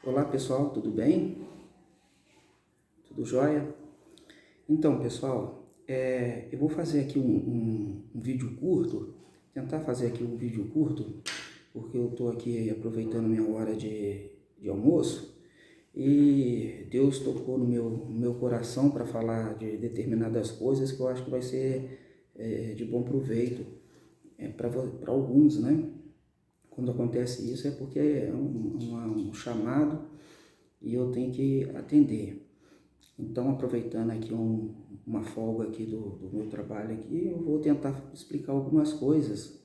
Olá pessoal, tudo bem? Tudo jóia? Então pessoal, eu vou fazer aqui um vídeo curto, tentar fazer aqui um vídeo curto, porque eu estou aqui aproveitando minha hora de almoço e Deus tocou no meu coração para falar de determinadas coisas que eu acho que vai ser de bom proveito para alguns, né? Quando acontece isso é porque é um chamado e eu tenho que atender. Então, aproveitando aqui uma folga aqui do meu trabalho aqui, eu vou tentar explicar algumas coisas,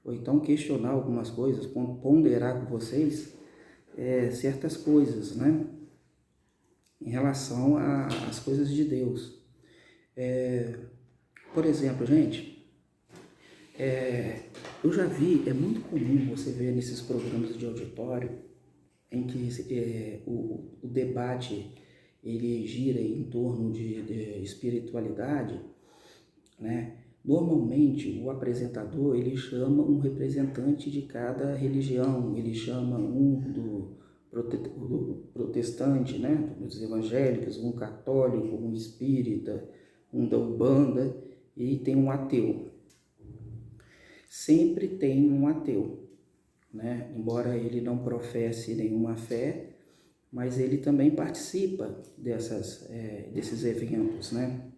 ou então questionar algumas coisas, ponderar com vocês certas coisas, né? Em relação às coisas de Deus. Por exemplo, gente, eu já vi, é muito comum você ver nesses programas de auditório, em que o debate ele gira em torno de espiritualidade, né? Normalmente o apresentador ele chama um representante de cada religião, ele chama do protestante, né? Dos evangélicos, um católico, um espírita, um da Umbanda e tem um ateu. Sempre tem um ateu, né? Embora ele não professe nenhuma fé, mas ele também participa desses eventos, né?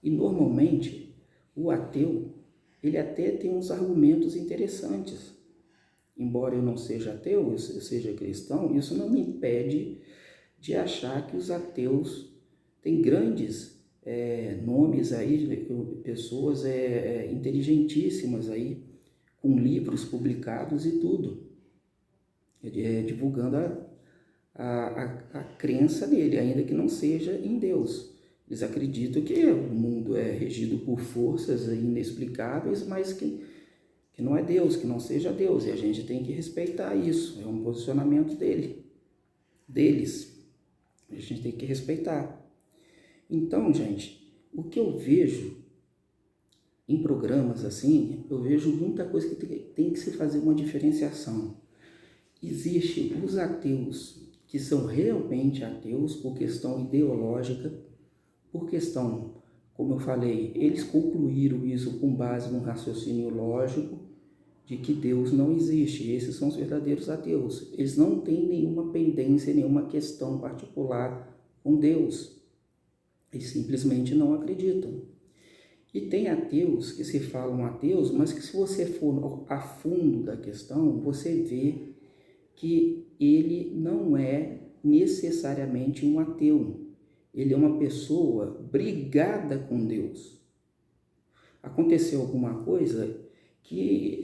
E normalmente o ateu, ele até tem uns argumentos interessantes. Embora eu não seja ateu, eu seja cristão, isso não me impede de achar que os ateus têm grandes nomes aí, pessoas inteligentíssimas aí, com livros publicados e tudo, divulgando a crença dele, ainda que não seja em Deus. Eles acreditam que o mundo é regido por forças inexplicáveis, mas que não é Deus, que não seja Deus, e a gente tem que respeitar isso, é um posicionamento deles, a gente tem que respeitar. Então, gente, o que eu vejo em programas assim, eu vejo muita coisa que tem que se fazer uma diferenciação. Existem os ateus que são realmente ateus por questão ideológica, por questão, como eu falei, eles concluíram isso com base num raciocínio lógico de que Deus não existe. Esses são os verdadeiros ateus. Eles não têm nenhuma pendência, nenhuma questão particular com Deus. Eles simplesmente não acreditam. E tem ateus que se falam ateus, mas que se você for a fundo da questão, você vê que ele não é necessariamente um ateu. Ele é uma pessoa brigada com Deus. Aconteceu alguma coisa que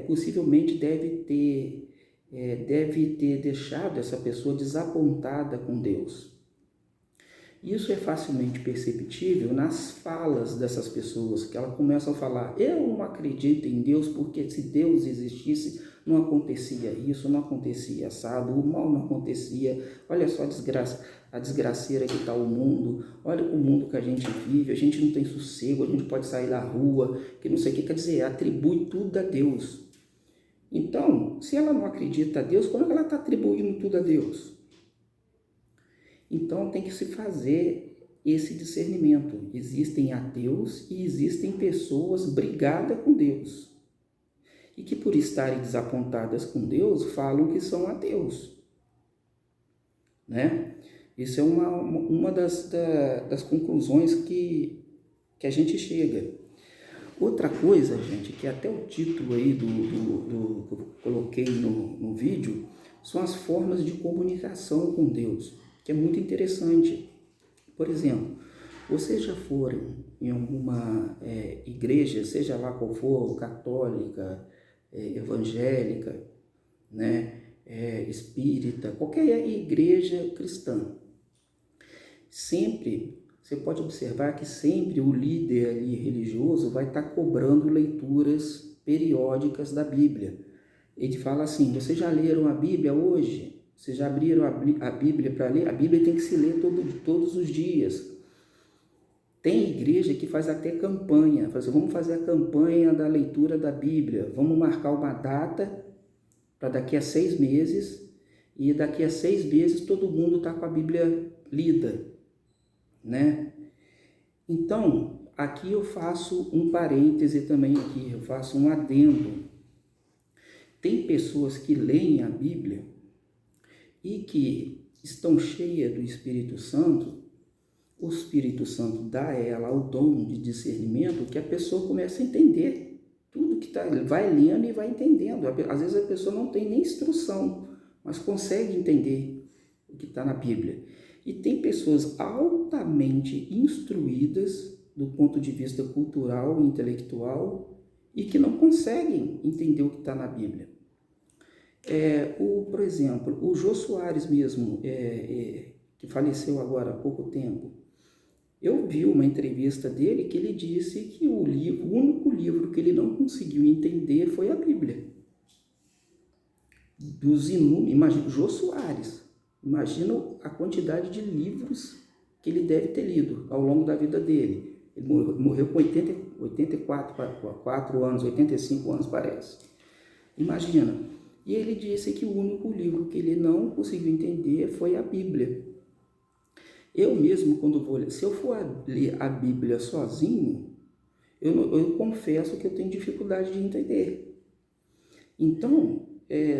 possivelmente deve ter deixado essa pessoa desapontada com Deus. Isso é facilmente perceptível nas falas dessas pessoas, que elas começam a falar: eu não acredito em Deus porque se Deus existisse não acontecia isso, não acontecia assado, o mal não acontecia, olha só a desgraceira que está o mundo, olha o mundo que a gente vive, a gente não tem sossego, a gente pode sair da rua, que não sei o que, quer dizer, atribui tudo a Deus. Então, se ela não acredita a Deus, como é que ela está atribuindo tudo a Deus? Então tem que se fazer esse discernimento. Existem ateus e existem pessoas brigadas com Deus. E que por estarem desapontadas com Deus, falam que são ateus. Né? Isso é uma das conclusões que a gente chega. Outra coisa, gente, que até o título aí que eu coloquei no vídeo, são as formas de comunicação com Deus, que é muito interessante. Por exemplo, vocês já foram em alguma igreja, seja lá qual for, católica, evangélica, né, espírita, qualquer igreja cristã. Sempre, você pode observar que sempre o líder ali religioso vai estar cobrando leituras periódicas da Bíblia. Ele fala assim: vocês já leram a Bíblia hoje? Vocês já abriram a Bíblia para ler? A Bíblia tem que se ler todos os dias. Tem igreja que faz até campanha, vamos fazer a campanha da leitura da Bíblia, vamos marcar uma data para daqui a 6 meses, e daqui a 6 meses todo mundo está com a Bíblia lida, né? Então, aqui eu faço um parêntese também aqui, eu faço um adendo. Tem pessoas que leem a Bíblia e que estão cheias do Espírito Santo, o Espírito Santo dá a ela o dom de discernimento, que a pessoa começa a entender tudo que está, vai lendo e vai entendendo. Às vezes a pessoa não tem nem instrução, mas consegue entender o que está na Bíblia. E tem pessoas altamente instruídas do ponto de vista cultural e intelectual e que não conseguem entender o que está na Bíblia. Por exemplo, o Jô Soares mesmo, que faleceu agora há pouco tempo, eu vi uma entrevista dele que ele disse que o único livro que ele não conseguiu entender foi a Bíblia. Dos inúmeros, imagina, Jô Soares, imagina a quantidade de livros que ele deve ter lido ao longo da vida dele. Ele morreu com 84 anos, 85 anos parece. Imagina. E ele disse que o único livro que ele não conseguiu entender foi a Bíblia. Eu mesmo, quando vou ler, se eu for ler a Bíblia sozinho, eu confesso que eu tenho dificuldade de entender. Então,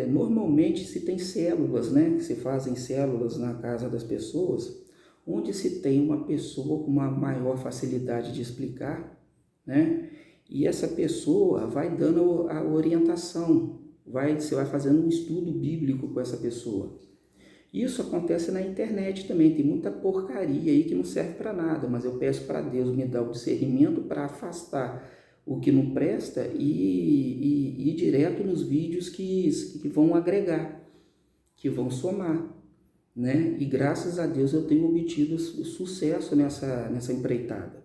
normalmente se tem células, né, que se fazem células na casa das pessoas, onde se tem uma pessoa com uma maior facilidade de explicar, né, e essa pessoa vai dando a orientação, você vai fazendo um estudo bíblico com essa pessoa. Isso acontece na internet também, tem muita porcaria aí que não serve para nada, mas eu peço para Deus me dar o discernimento para afastar o que não presta e ir direto nos vídeos que vão agregar, que vão somar, né? E graças a Deus eu tenho obtido sucesso nessa empreitada.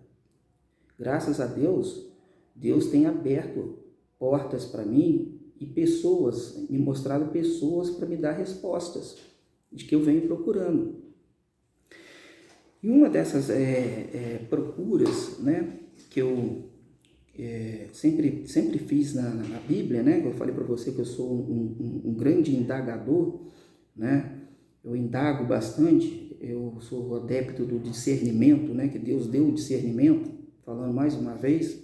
Graças a Deus, Deus tem aberto portas para mim e me mostrado pessoas para me dar respostas de que eu venho procurando. E uma dessas procuras, né, que eu sempre fiz na Bíblia, né, que eu falei para você que eu sou um grande indagador, né, eu indago bastante, eu sou adepto do discernimento, né, que Deus deu o discernimento, falando mais uma vez.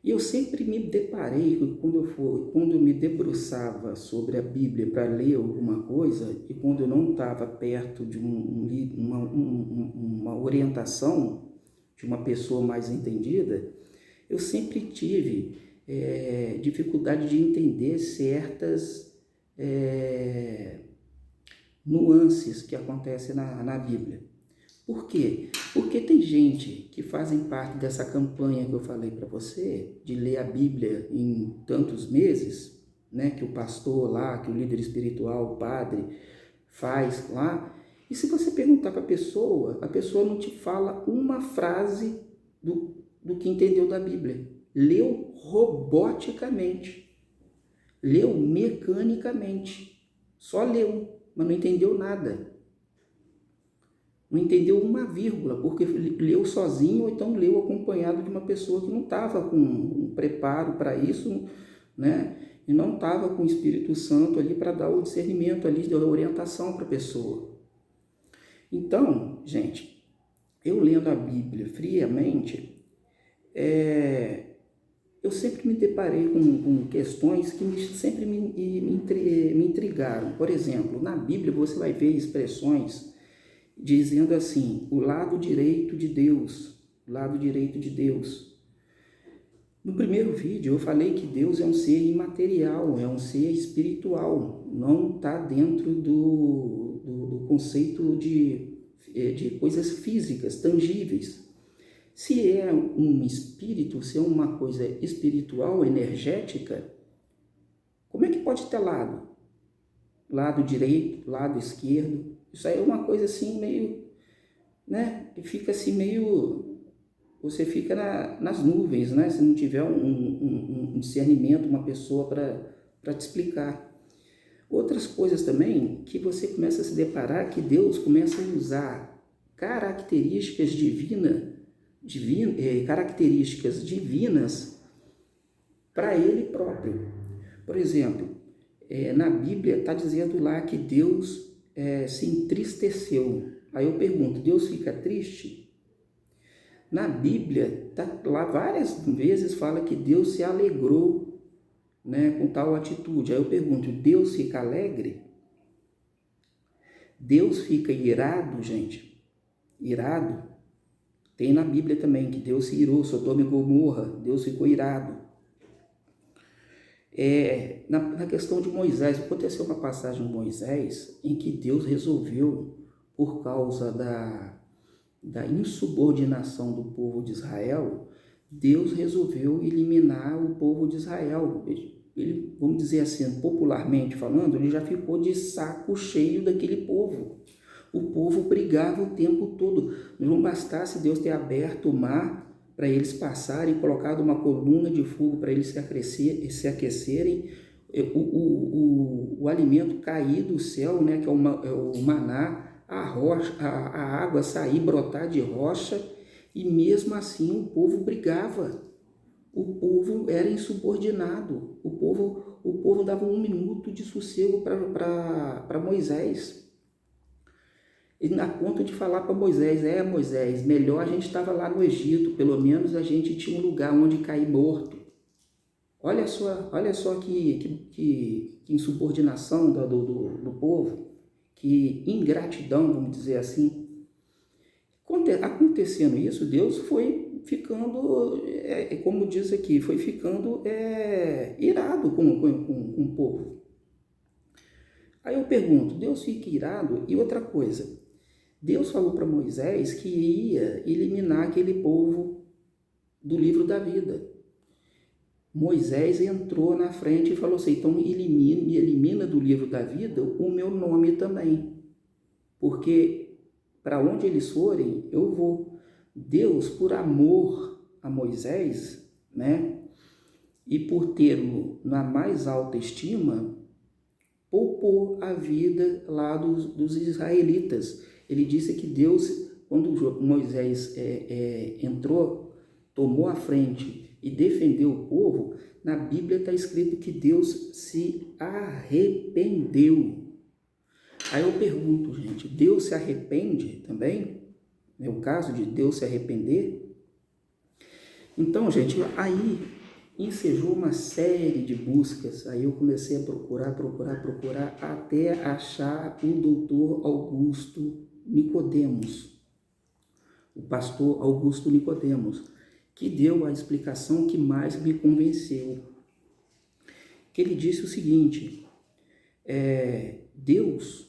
E eu sempre me deparei, quando eu me debruçava sobre a Bíblia para ler alguma coisa, e quando eu não estava perto de uma orientação de uma pessoa mais entendida, eu sempre tive dificuldade de entender certas nuances que acontecem na Bíblia. Por quê? Porque tem gente que fazem parte dessa campanha que eu falei para você, de ler a Bíblia em tantos meses, né, que o pastor lá, que o líder espiritual, o padre, faz lá. E se você perguntar para a pessoa não te fala uma frase do que entendeu da Bíblia. Leu roboticamente, leu mecanicamente, só leu, mas não entendeu nada. Não entendeu uma vírgula, porque leu sozinho ou então leu acompanhado de uma pessoa que não estava com um preparo para isso, né? E não estava com o Espírito Santo ali para dar o discernimento ali, dar orientação para a pessoa. Então, gente, eu lendo a Bíblia friamente, eu sempre me deparei com questões que sempre me intrigaram. Por exemplo, na Bíblia você vai ver expressões dizendo assim, o lado direito de Deus, o lado direito de Deus. No primeiro vídeo eu falei que Deus é um ser imaterial, é um ser espiritual, não está dentro do conceito de coisas físicas, tangíveis. Se é um espírito, se é uma coisa espiritual, energética, como é que pode ter lado? Lado direito, lado esquerdo. Isso aí é uma coisa assim meio, né, que fica assim meio, você fica nas nuvens, né, se não tiver um discernimento, uma pessoa para te explicar. Outras coisas também que você começa a se deparar que Deus começa a usar características características divinas para Ele próprio. Por exemplo, Na Bíblia está dizendo lá que Deus se entristeceu. Aí eu pergunto, Deus fica triste? Na Bíblia, lá várias vezes fala que Deus se alegrou, né, com tal atitude. Aí eu pergunto, Deus fica alegre? Deus fica irado, gente? Irado? Tem na Bíblia também que Deus se irou, Sodoma e Gomorra, Deus ficou irado. Na questão de Moisés, aconteceu uma passagem de Moisés em que Deus resolveu, por causa da insubordinação do povo de Israel, Deus resolveu eliminar o povo de Israel. Ele, vamos dizer assim, popularmente falando, ele já ficou de saco cheio daquele povo. O povo brigava o tempo todo. Não bastasse Deus ter aberto o mar para eles passarem, colocado uma coluna de fogo para eles se aquecerem, o alimento cair do céu, né, que é o maná, a água sair, brotar de rocha, e mesmo assim o povo brigava. O povo era insubordinado. O povo dava 1 minuto de sossego para Moisés. E na ponto de falar para Moisés, Moisés, melhor a gente estava lá no Egito, pelo menos a gente tinha um lugar onde cair morto. Olha só que insubordinação do povo, que ingratidão, vamos dizer assim. Acontecendo isso, Deus foi ficando, como diz aqui, foi ficando irado com o povo. Aí eu pergunto, Deus fica irado? E outra coisa, Deus falou para Moisés que ia eliminar aquele povo do livro da vida. Moisés entrou na frente e falou assim, então me elimina do livro da vida o meu nome também, porque para onde eles forem, eu vou. Deus, por amor a Moisés, né, e por tê-lo na mais alta estima, poupou a vida lá dos israelitas. Ele disse que Deus, quando Moisés entrou, tomou a frente e defendeu o povo, na Bíblia está escrito que Deus se arrependeu. Aí eu pergunto, gente, Deus se arrepende também? É o caso de Deus se arrepender? Então, gente, aí ensejou uma série de buscas. Aí eu comecei a procurar, até achar o doutor Augusto Nicodemos, o pastor Augusto Nicodemos, que deu a explicação que mais me convenceu. Que ele disse o seguinte, Deus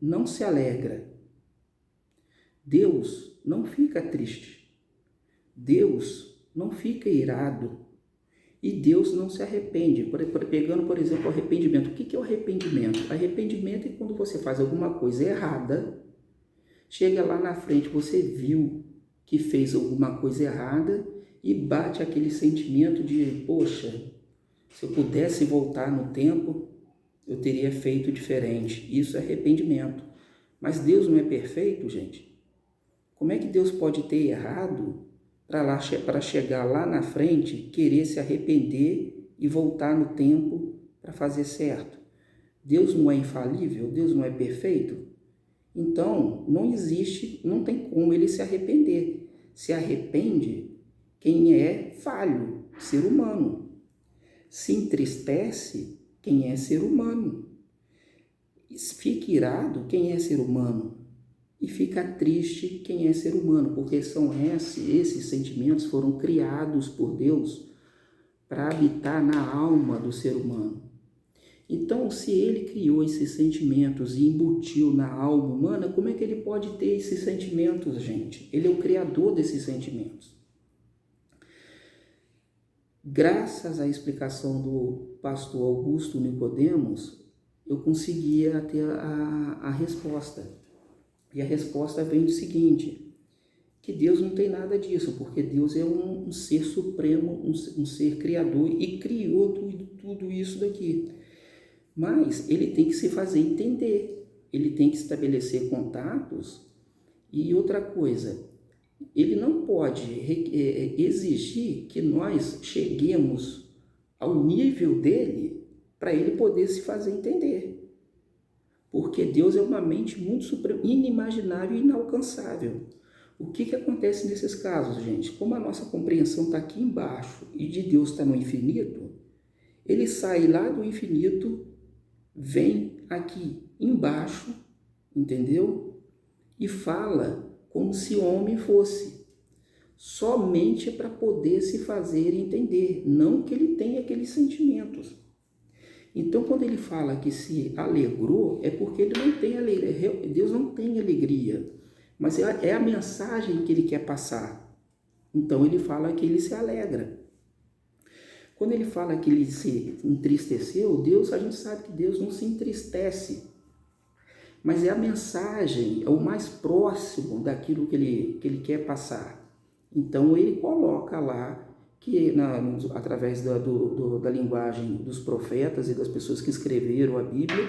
não se alegra, Deus não fica triste, Deus não fica irado e Deus não se arrepende. Pegando, por exemplo, o arrependimento. O que é o arrependimento? Arrependimento é quando você faz alguma coisa errada, chega lá na frente, você viu que fez alguma coisa errada e bate aquele sentimento de, poxa, se eu pudesse voltar no tempo, eu teria feito diferente. Isso é arrependimento. Mas Deus não é perfeito, gente? Como é que Deus pode ter errado para chegar lá na frente, querer se arrepender e voltar no tempo para fazer certo? Deus não é infalível? Deus não é perfeito? Então, não tem como ele se arrepender. Se arrepende quem é falho, ser humano. Se entristece quem é ser humano. Fica irado quem é ser humano. E fica triste quem é ser humano, porque são esses sentimentos foram criados por Deus para habitar na alma do ser humano. Então, se ele criou esses sentimentos e embutiu na alma humana, como é que ele pode ter esses sentimentos, gente? Ele é o criador desses sentimentos. Graças à explicação do pastor Augusto Nicodemos, eu conseguia ter a resposta. E a resposta vem do seguinte, que Deus não tem nada disso, porque Deus é um ser supremo, um ser criador e criou tudo isso daqui. Mas ele tem que se fazer entender, ele tem que estabelecer contatos e outra coisa, ele não pode exigir que nós cheguemos ao nível dele para ele poder se fazer entender. Porque Deus é uma mente muito suprema, inimaginável e inalcançável. O que acontece nesses casos, gente? Como a nossa compreensão está aqui embaixo e de Deus está no infinito, ele sai lá do infinito, vem aqui embaixo, entendeu? E fala como se homem fosse, somente para poder se fazer entender, não que ele tenha aqueles sentimentos. Então, quando ele fala que se alegrou, é porque ele não tem alegria, Deus não tem alegria, mas é a mensagem que ele quer passar. Então, ele fala que ele se alegra. Quando ele fala que ele se entristeceu, a gente sabe que Deus não se entristece, mas é a mensagem, é o mais próximo daquilo que ele quer passar. Então, ele coloca lá que através da linguagem dos profetas e das pessoas que escreveram a Bíblia,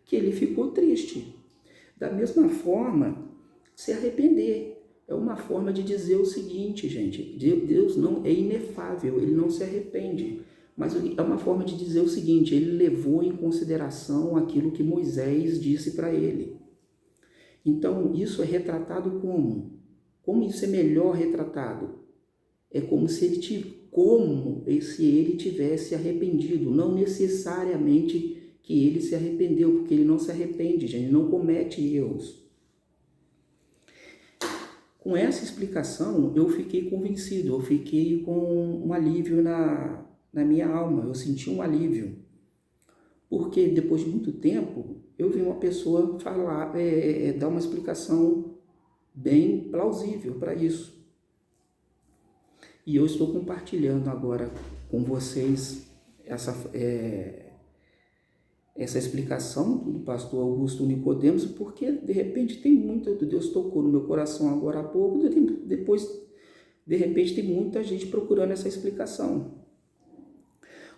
que ele ficou triste. Da mesma forma, se arrepender é uma forma de dizer o seguinte, gente, Deus não é inefável, ele não se arrepende, mas é uma forma de dizer o seguinte, ele levou em consideração aquilo que Moisés disse para ele. Então, isso é retratado como? Como isso é melhor retratado? É como se ele tivesse arrependido, não necessariamente que ele se arrependeu, porque ele não se arrepende, gente, ele não comete erros. Com essa explicação, eu fiquei convencido, eu fiquei com um alívio na minha alma, eu senti um alívio, porque depois de muito tempo, eu vi uma pessoa falar, dar uma explicação bem plausível para isso. E eu estou compartilhando agora com vocês essa explicação do pastor Augusto Nicodemos, porque de repente Deus tocou no meu coração agora há pouco, depois de repente tem muita gente procurando essa explicação.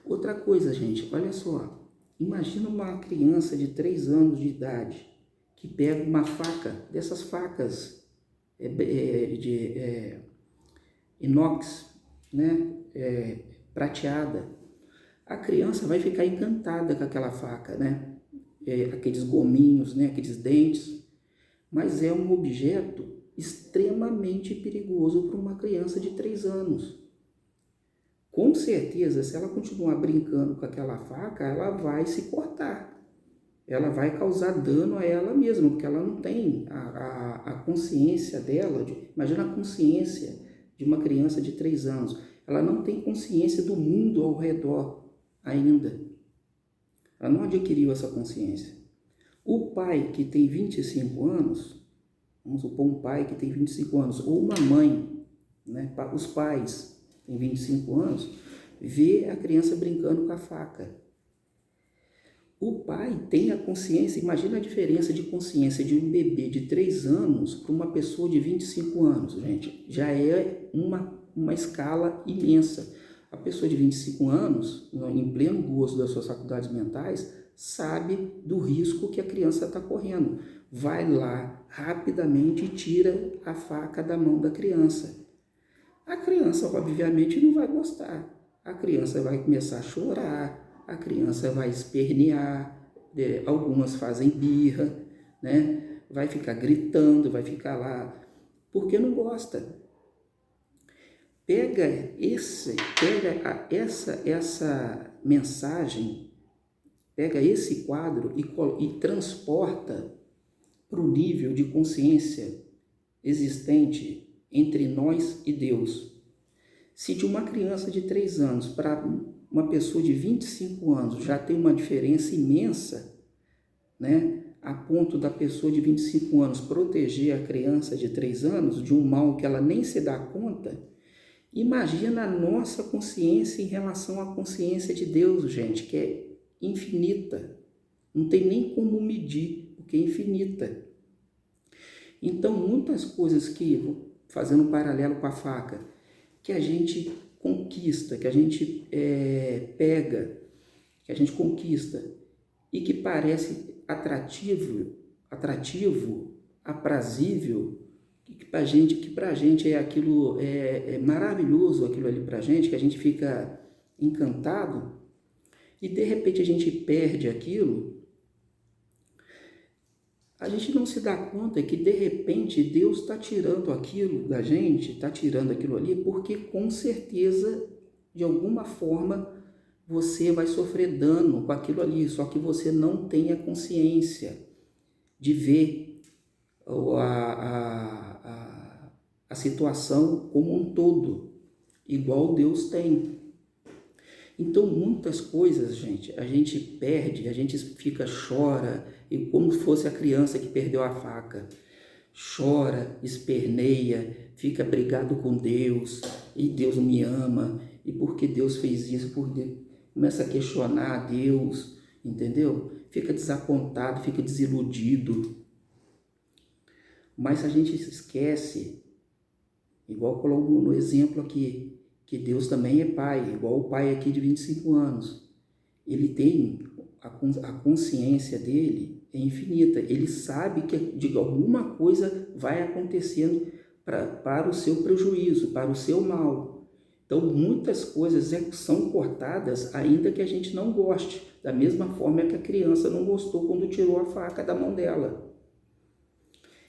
Outra coisa, gente, olha só, imagina uma criança de 3 anos de idade que pega uma faca, dessas facas de inox, né, prateada. A criança vai ficar encantada com aquela faca, né, aqueles gominhos, né, aqueles dentes, mas é um objeto extremamente perigoso para uma criança de 3 anos. Com certeza, se ela continuar brincando com aquela faca, ela vai se cortar. Ela vai causar dano a ela mesma, porque ela não tem a consciência dela. Imagina a consciência de uma criança de 3 anos. Ela não tem consciência do mundo ao redor ainda. Ela não adquiriu essa consciência. O pai que tem 25 anos, vamos supor um pai que tem 25 anos, ou uma mãe, né, os pais têm 25 anos, vê a criança brincando com a faca. O pai tem a consciência, imagina a diferença de consciência de um bebê de 3 anos para uma pessoa de 25 anos, gente. Já é uma escala imensa. A pessoa de 25 anos, em pleno gozo das suas faculdades mentais, sabe do risco que a criança está correndo. Vai lá rapidamente e tira a faca da mão da criança. A criança, obviamente, não vai gostar. A criança vai começar a chorar, a criança vai espernear, algumas fazem birra, né? Vai ficar gritando, vai ficar lá, porque não gosta. Pega essa mensagem, pega esse quadro e transporta para o nível de consciência existente entre nós e Deus. Se de uma criança de 3 anos para uma pessoa de 25 anos já tem uma diferença imensa, né, a ponto da pessoa de 25 anos proteger a criança de 3 anos de um mal que ela nem se dá conta, imagina a nossa consciência em relação à consciência de Deus, gente, que é infinita. Não tem nem como medir, porque é infinita. Então, muitas coisas que, fazendo um paralelo com a faca, que a gente conquista, que a gente pega, que a gente conquista e que parece atrativo, aprazível, que pra gente é aquilo, é maravilhoso aquilo ali pra gente, que a gente fica encantado, e de repente a gente perde aquilo, a gente não se dá conta que de repente Deus está tirando aquilo da gente, está tirando aquilo ali, porque com certeza, de alguma forma, você vai sofrer dano com aquilo ali, só que você não tem a consciência de ver a situação como um todo, igual Deus tem. Então, muitas coisas, gente, a gente perde, a gente chora, e como se fosse a criança que perdeu a faca. Chora, esperneia, fica brigado com Deus, e Deus não me ama, e por que Deus fez isso? Começa a questionar Deus, entendeu? Fica desapontado, fica desiludido. Mas a gente esquece, igual coloco no exemplo aqui, que Deus também é pai, igual o pai aqui de 25 anos. Ele tem a consciência dele é infinita. Ele sabe que de alguma coisa vai acontecendo para o seu prejuízo, para o seu mal. Então, muitas coisas são cortadas ainda que a gente não goste, da mesma forma que a criança não gostou quando tirou a faca da mão dela.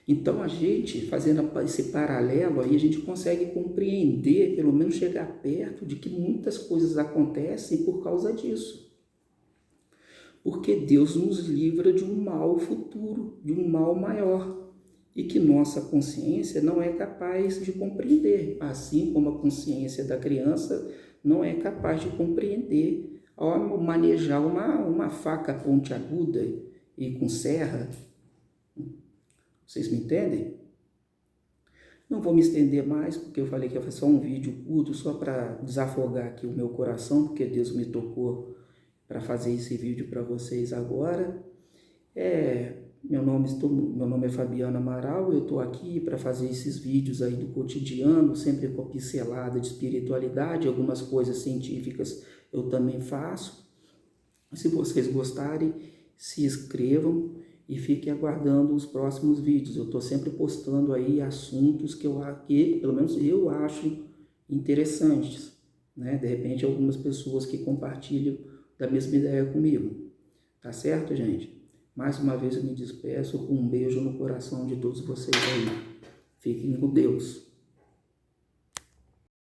Então, a gente, fazendo esse paralelo, aí a gente consegue compreender, pelo menos chegar perto de que muitas coisas acontecem por causa disso. Porque Deus nos livra de um mal futuro, de um mal maior, e que nossa consciência não é capaz de compreender, assim como a consciência da criança não é capaz de compreender ao manejar uma faca pontiaguda e com serra. Vocês me entendem? Não vou me estender mais, porque eu falei que ia fazer só um vídeo curto, só para desafogar aqui o meu coração, porque Deus me tocou para fazer esse vídeo para vocês agora. Meu nome é Fabiano Amaral, eu estou aqui para fazer esses vídeos aí do cotidiano, sempre com pincelada de espiritualidade, algumas coisas científicas eu também faço. Se vocês gostarem, se inscrevam e fiquem aguardando os próximos vídeos. Eu estou sempre postando aí assuntos que pelo menos eu acho interessantes, né? De repente algumas pessoas que compartilham da mesma ideia comigo. Tá certo, gente? Mais uma vez eu me despeço com um beijo no coração de todos vocês aí. Fiquem com Deus.